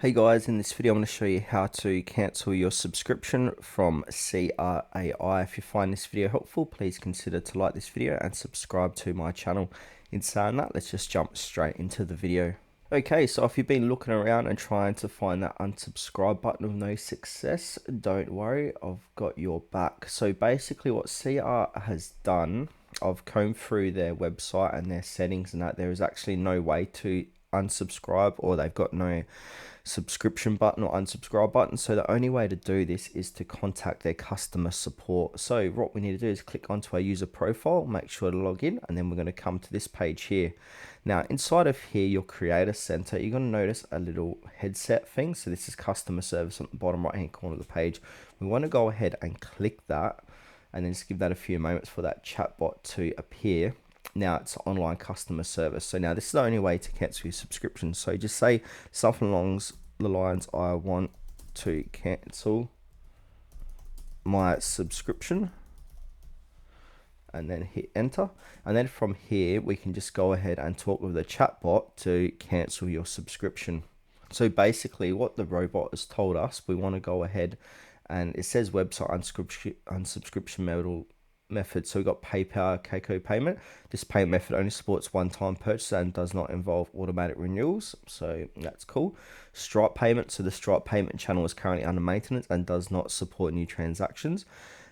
Hey guys, in this video I'm going to show you how to cancel your subscription from SeaArt AI. If you find this video helpful, please consider to like this video and subscribe to my channel. In saying that, let's just jump straight into the video. Okay, so if you've been looking around and trying to find that unsubscribe button with no success, don't worry, I've got your back. So basically what SeaArt has done, I've combed through their website and their settings and that there is actually no way to unsubscribe, or they've got no subscription button or unsubscribe button. So the only way to do this is to contact their customer support. So what we need to do is click onto our user profile, make sure to log in, and then we're going to come to this page here. Now inside of here, your creator center, you're going to notice a little headset thing. So this is customer service on the bottom right hand corner of the page. We want to go ahead and click that and then just give that a few moments for that chatbot to appear. Now it's online customer service. So now this is the only way to cancel your subscription. So just say something along the lines, I want to cancel my subscription, and then hit enter. And then from here, we can just go ahead and talk with the chatbot to cancel your subscription. So basically what the robot has told us, we want to go ahead and it says website unsubscription method. So we've got PayPal, Keiko payment. This payment method only supports one-time purchase and does not involve automatic renewals. So that's cool. Stripe payment. So the Stripe payment channel is currently under maintenance and does not support new transactions.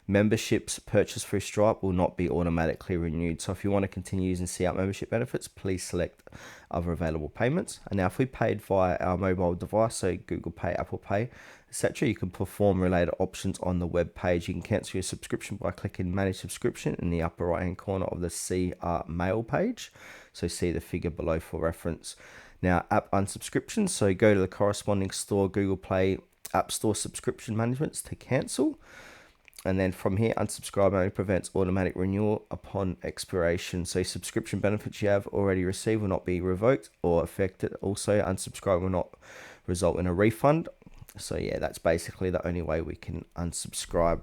Memberships purchased through Stripe will not be automatically renewed. So if you want to continue using SeaArt membership benefits, please select other available payments. And now if we paid via our mobile device, so Google Pay, Apple Pay, etc., you can perform related options on the web page. You can cancel your subscription by clicking manage subscription in the upper right hand corner of the SeaArt mail page. So see the figure below for reference. Now app unsubscription, so go to the corresponding store, Google Play App Store subscription managements to cancel. And then from here, unsubscribe only prevents automatic renewal upon expiration. So subscription benefits you have already received will not be revoked or affected. Also, unsubscribe will not result in a refund. So yeah, that's basically the only way we can unsubscribe.